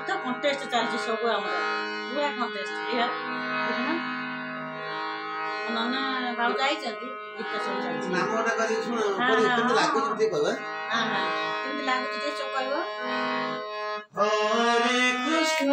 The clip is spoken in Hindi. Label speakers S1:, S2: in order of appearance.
S1: गीत कंटेस्ट चलती सब आम पूरा कंटेस्ट देखना नना भाव जाई गीत सब चलती
S2: नामटा करी सुन केमति लागु जते कहबा
S1: हां हां केमति लागु जते सब कहबो
S2: हरे कृष्ण